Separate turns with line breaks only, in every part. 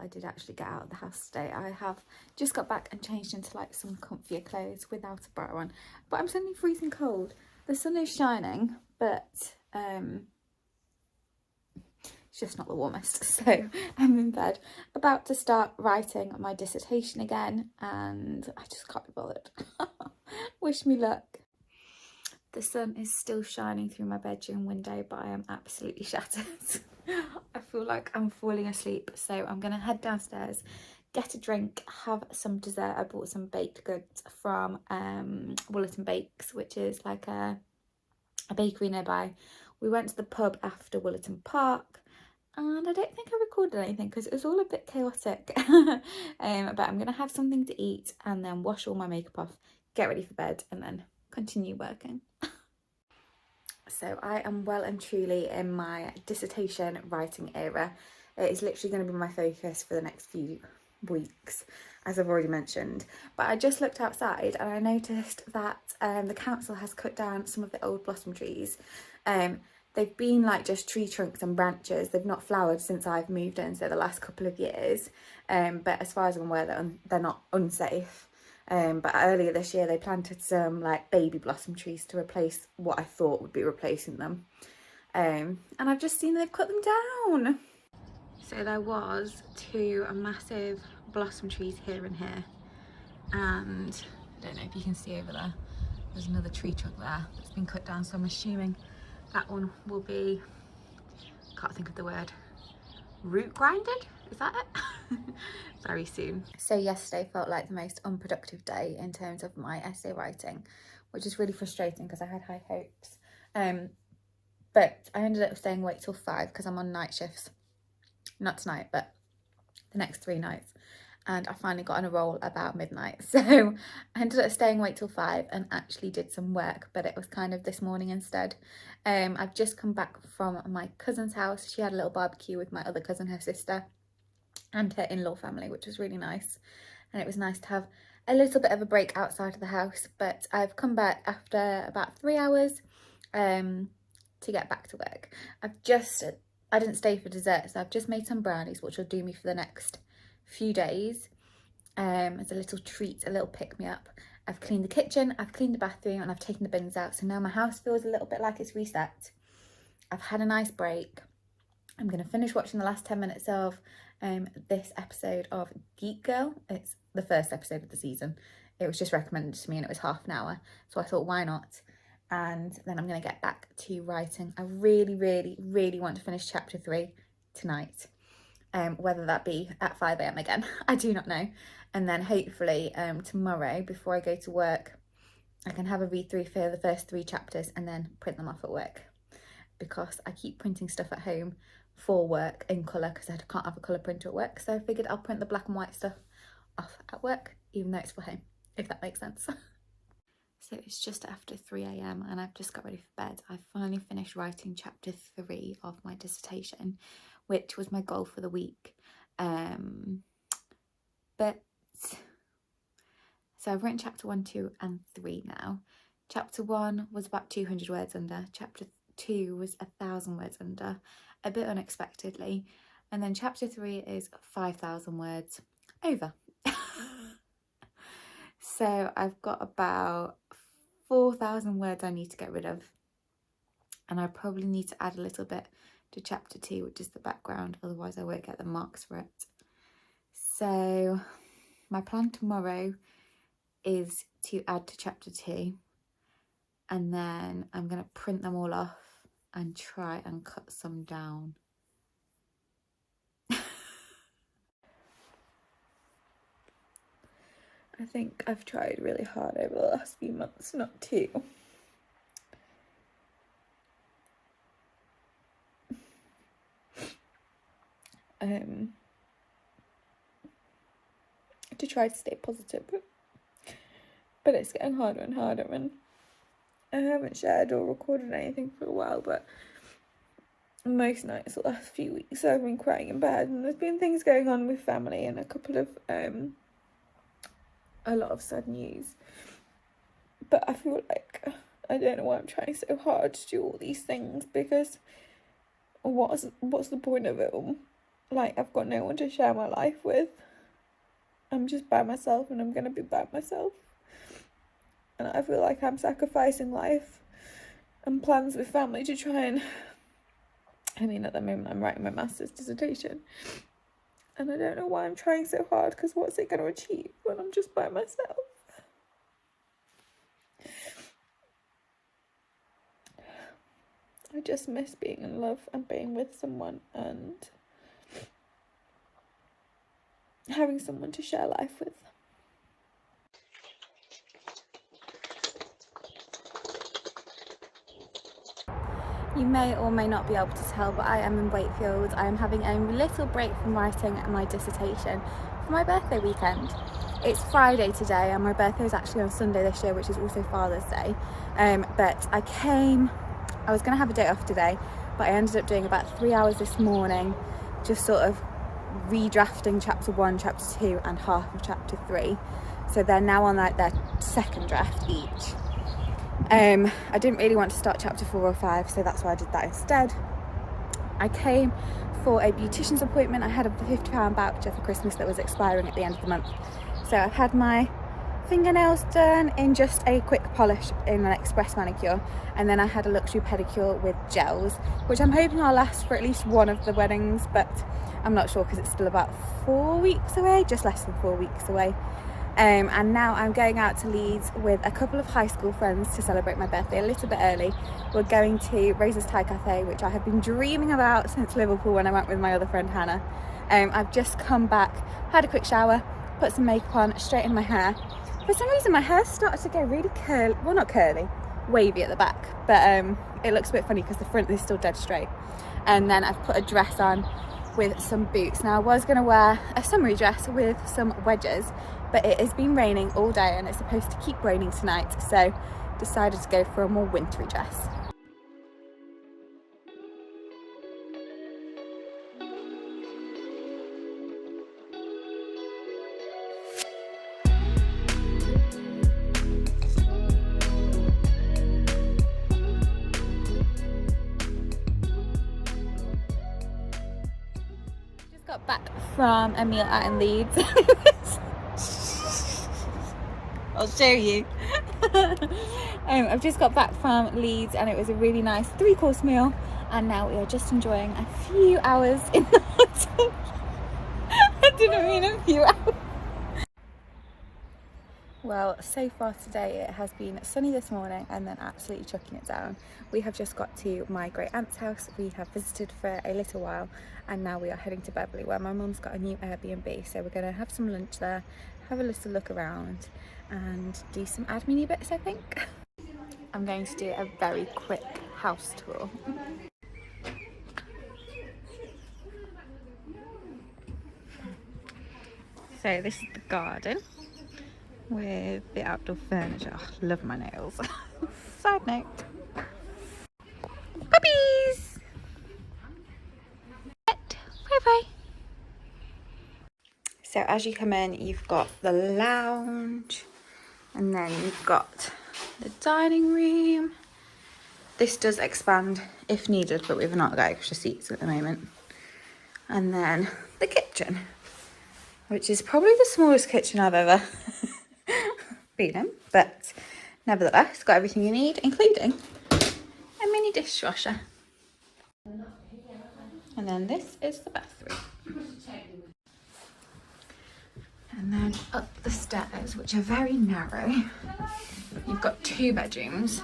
I did actually get out of the house today. I have just got back and changed into like some comfier clothes without a bra on, but I'm suddenly freezing cold. The sun is shining, but it's just not the warmest. So I'm in bed about to start writing my dissertation again, and I just can't be bothered. Wish me luck. The sun is still shining through my bedroom window, but I am absolutely shattered. I feel like I'm falling asleep, so I'm gonna head downstairs, get a drink, have some dessert. I bought some baked goods from Woollerton Bakes, which is like a bakery nearby. We went to the pub after Woollerton Park, and I don't think I recorded anything because it was all a bit chaotic. But I'm gonna have something to eat and then wash all my makeup off, get ready for bed, and then continue working. So I am well and truly in my dissertation writing era. It is literally going to be my focus for the next few weeks, as I've already mentioned. But I just looked outside and I noticed that the council has cut down some of the old blossom trees. They've been like just tree trunks and branches. They've not flowered since I've moved in, so the last couple of years. But as far as I'm aware, they're not unsafe. But earlier this year they planted some like baby blossom trees to replace what I thought would be replacing them. And I've just seen they've cut them down. So there was two massive blossom trees here and here. And I don't know if you can see over there, there's another tree trunk there that's been cut down. So I'm assuming that one will be, can't think of the word, root grinded? Is that it? Very soon. So yesterday felt like the most unproductive day in terms of my essay writing, which is really frustrating because I had high hopes. But I ended up staying awake till 5 because I'm on night shifts. Not tonight, but the next 3 nights. And I finally got on a roll about midnight. So I ended up staying awake till 5 and actually did some work, but it was kind of this morning instead. I've just come back from my cousin's house. She had a little barbecue with my other cousin, her sister, and her in-law family, which was really nice. And it was nice to have a little bit of a break outside of the house. But I've come back after about 3 hours to get back to work. I didn't stay for dessert, so I've just made some brownies, which will do me for the next few days as a little treat, a little pick-me-up. I've cleaned the kitchen, I've cleaned the bathroom, and I've taken the bins out, so now my house feels a little bit like it's reset. I've had a nice break. I'm going to finish watching the last 10 minutes of this episode of Geek Girl. It's the first episode of the season. It was just recommended to me and it was half an hour, so I thought, why not? And then I'm going to get back to writing. I really, really, really want to finish chapter 3 tonight. Whether that be at 5 a.m. again, I do not know. And then hopefully tomorrow, before I go to work, I can have a read through for the first 3 chapters and then print them off at work. Because I keep printing stuff at home for work in colour because I can't have a colour printer at work. So I figured I'll print the black and white stuff off at work, even though it's for home, if that makes sense. So it's just after 3 a.m. and I've just got ready for bed. I finally finished writing chapter 3 of my dissertation, which was my goal for the week. But so I've written chapter 1, 2 and 3 now. Chapter 1 was about 200 words under. Chapter 2 was 1,000 words under, a bit unexpectedly. And then chapter 3 is 5,000 words over. So I've got about 4,000 words I need to get rid of. And I probably need to add a little bit to chapter 2, which is the background, otherwise I won't get the marks for it. So my plan tomorrow is to add to chapter 2, and then I'm going to print them all off and try and cut some down. I think I've tried really hard over the last few months not to. To try to stay positive, but it's getting harder and harder, and I haven't shared or recorded anything for a while, but most nights the last few weeks I've been crying in bed, and there's been things going on with family and a couple of a lot of sad news. But I feel like I don't know why I'm trying so hard to do all these things, because what's the point of it all? like I've got no one to share my life with. I'm just by myself, and I'm going to be by myself. And I feel like I'm sacrificing life and plans with family to try and, I mean, at the moment I'm writing my master's dissertation. And I don't know why I'm trying so hard, because what's it going to achieve when I'm just by myself? I just miss being in love and being with someone and having someone to share life with. You may or may not be able to tell, but I am in Wakefield. I am having a little break from writing my dissertation for my birthday weekend. It's Friday today, and my birthday is actually on Sunday this year, which is also Father's Day. But I was going to have a day off today, but I ended up doing about 3 hours this morning, just sort of redrafting chapter 1, chapter 2 and half of chapter 3. So they're now on like their second draft each. I didn't really want to start chapter 4 or 5, so that's why I did that instead. I came for a beautician's appointment. I had a £50 voucher for Christmas that was expiring at the end of the month. So I've had my fingernails done in just a quick polish in an express manicure, and then I had a luxury pedicure with gels, which I'm hoping I'll last for at least one of the weddings, but I'm not sure because it's still about 4 weeks away, just less than 4 weeks away. And now I'm going out to Leeds with a couple of high school friends to celebrate my birthday a little bit early. We're going to Rosa's Thai Cafe, which I have been dreaming about since Liverpool when I went with my other friend Hannah. I've just come back, had a quick shower, put some makeup on, straightened my hair. For some reason my hair started to go really curly, well not curly, wavy at the back, but it looks a bit funny because the front is still dead straight. And then I've put a dress on with some boots. Now I was going to wear a summery dress with some wedges, but it has been raining all day and it's supposed to keep raining tonight, so decided to go for a more wintry dress. Just got back from a meal out in Leeds. I'll show you. I've just got back from Leeds and it was a really nice 3-course meal, and now we are just enjoying a few hours in the hotel. I didn't mean a few hours. Well, so far today it has been sunny this morning and then absolutely chucking it down. We have just got to my great aunt's house. We have visited for a little while and now we are heading to Beverley, where my mum's got a new Airbnb, so we're going to have some lunch there, have a little look around and do some admin-y bits, I think. I'm going to do a very quick house tour. So this is the garden with the outdoor furniture. Oh, love my nails. Side note. Puppies! Bye-bye. So as you come in, you've got the lounge, and then you've got the dining room. This does expand if needed, but we've not got extra seats at the moment. And then the kitchen, which is probably the smallest kitchen I've ever been in, but nevertheless, it's got everything you need, including a mini dishwasher. And then this is the bathroom. And then up the stairs, which are very narrow, you've got 2 bedrooms.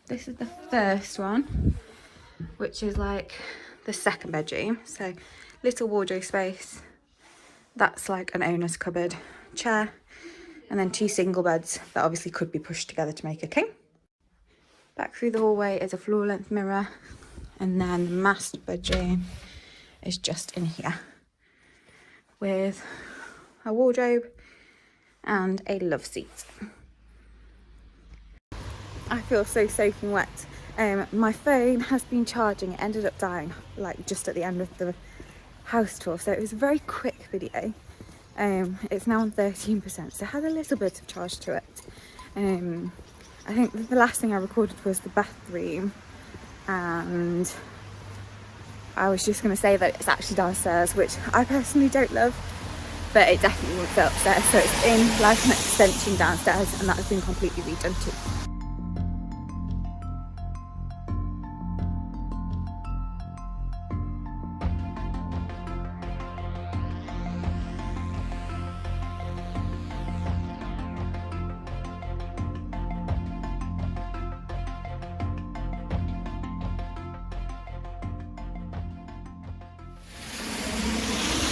This is the first one, which is like the second bedroom. So little wardrobe space. That's like an owner's cupboard, chair, and then 2 single beds that obviously could be pushed together to make a king. Back through the hallway is a floor length mirror, and then the master bedroom is just in here with a wardrobe and a love seat. I feel so soaking wet. My phone has been charging. It ended up dying like just at the end of the house tour, so it was a very quick video. It's now on 13%, so it had a little bit of charge to it. I think the last thing I recorded was the bathroom and I was just going to say that it's actually downstairs, which I personally don't love, but it definitely won't fit upstairs. So it's in like an extension downstairs, and that has been completely redone too.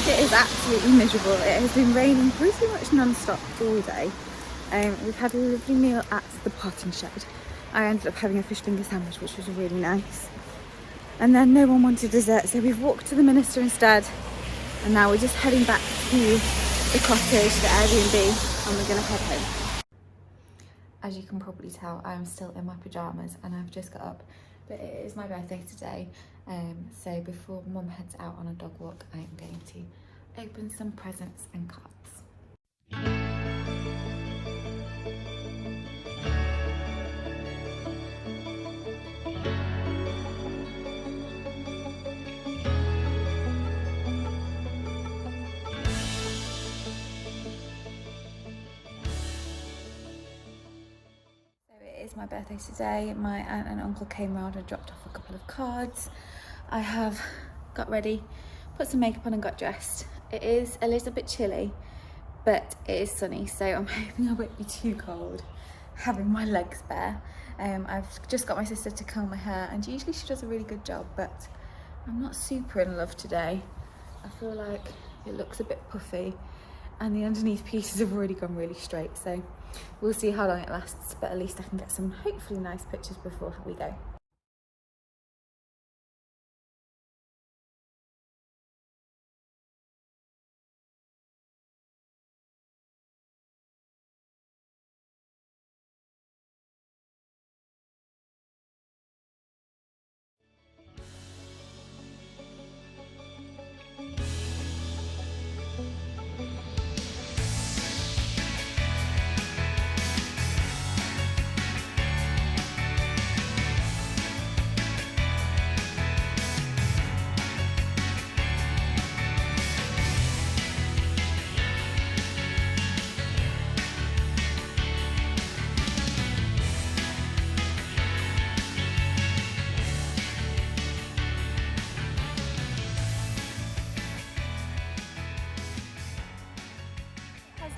It is absolutely miserable. It has been raining pretty much non-stop all day. We've had a lovely meal at the potting shed. I ended up having a fish finger sandwich, which was really nice. And then no one wanted dessert, so we've walked to the minister instead. And now we're just heading back to the cottage, the Airbnb, and we're gonna head home. As you can probably tell, I am still in my pyjamas and I've just got up. But it is my birthday today, so before Mum heads out on a dog walk, I am going to open some presents and cards. It's my birthday today. My aunt and uncle came round and dropped off a couple of cards. I have got ready, put some makeup on and got dressed. It is a little bit chilly, but it is sunny, so I'm hoping I won't be too cold having my legs bare. I've just got my sister to comb my hair, and usually she does a really good job, but I'm not super in love today. I feel like it looks a bit puffy and the underneath pieces have already gone really straight, so we'll see how long it lasts, but at least I can get some hopefully nice pictures before we go.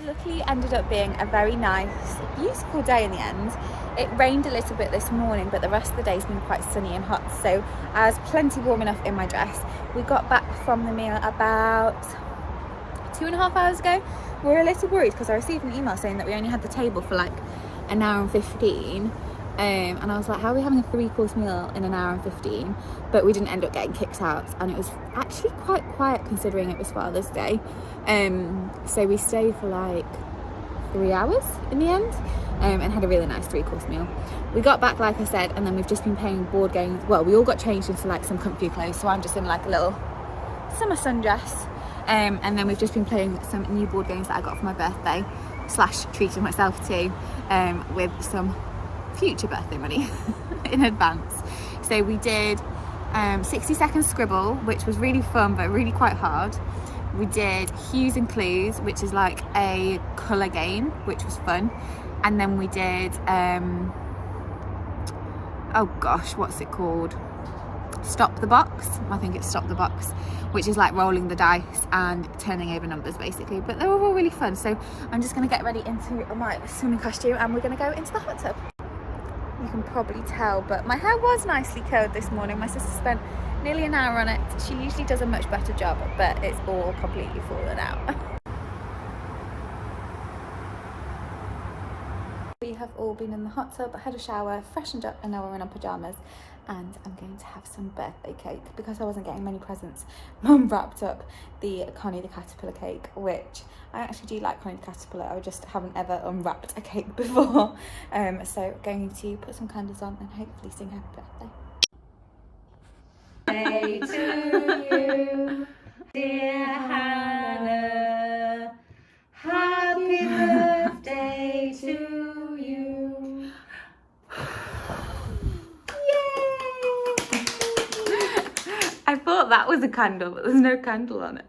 Luckily ended up being a very nice, beautiful day in the end. It rained a little bit this morning, but the rest of the day's been quite sunny and hot, so I was plenty warm enough in my dress. We got back from the meal about 2.5 hours ago. We were a little worried because I received an email saying that we only had the table for like an hour and 15. And I was like, how are we having a 3-course meal in an hour and 15? But we didn't end up getting kicked out, and it was actually quite quiet considering it was Father's Day. So we stayed for like 3 hours in the end, and had a really nice 3-course meal. We got back, like I said, and then we've just been playing board games. Well, we all got changed into like some comfy clothes, so I'm just in like a little summer sundress. And then we've just been playing some new board games that I got for my birthday / treated myself to, with some future birthday money in advance. So we did 60-second scribble, which was really fun but really quite hard. We did hues and clues, which is like a colour game, which was fun. And then we did oh gosh, what's it called? Stop the box. I think it's Stop the Box, which is like rolling the dice and turning over numbers basically. But they were all really fun. So I'm just going to get ready into my swimming costume and we're going to go into the hot tub. You can probably tell, but my hair was nicely curled this morning. My sister spent nearly an hour on it. She usually does a much better job, but it's all completely fallen out. We have all been in the hot tub, had a shower, freshened up, and now we're in our pyjamas. And I'm going to have some birthday cake because I wasn't getting many presents. Mum wrapped up the Connie the Caterpillar cake, which I actually do like Connie the Caterpillar. I just haven't ever unwrapped a cake before. So going to put some candles on and hopefully sing happy birthday. Birthday to you, dear Hannah. Happy birthday to you. I thought thought that was a candle, but there's no candle on it.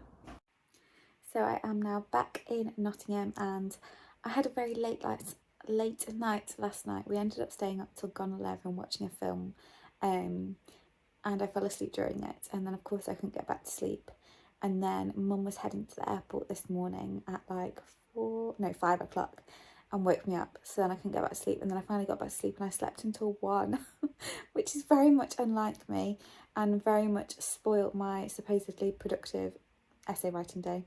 So I am now back in Nottingham, and I had a very late night last night. We ended up staying up till gone 11 watching a film, and I fell asleep during it, and then of course I couldn't get back to sleep. And then Mum was heading to the airport this morning at like 5 o'clock and woke me up, so then I couldn't get back to sleep, and then I finally got back to sleep and I slept until 1 which is very much unlike me and very much spoilt my supposedly productive essay writing day.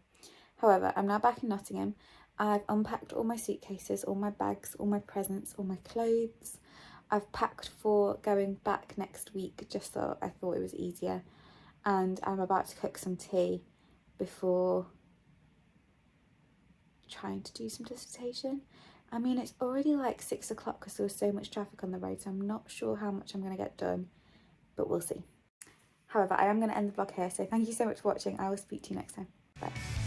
However, I'm now back in Nottingham. I've unpacked all my suitcases, all my bags, all my presents, all my clothes. I've packed for going back next week, just so I thought it was easier, and I'm about to cook some tea before trying to do some dissertation. I mean, it's already like 6 o'clock because there was so much traffic on the road, so I'm not sure how much I'm going to get done, but we'll see. However, I am going to end the vlog here, so thank you so much for watching. I will speak to you next time. Bye.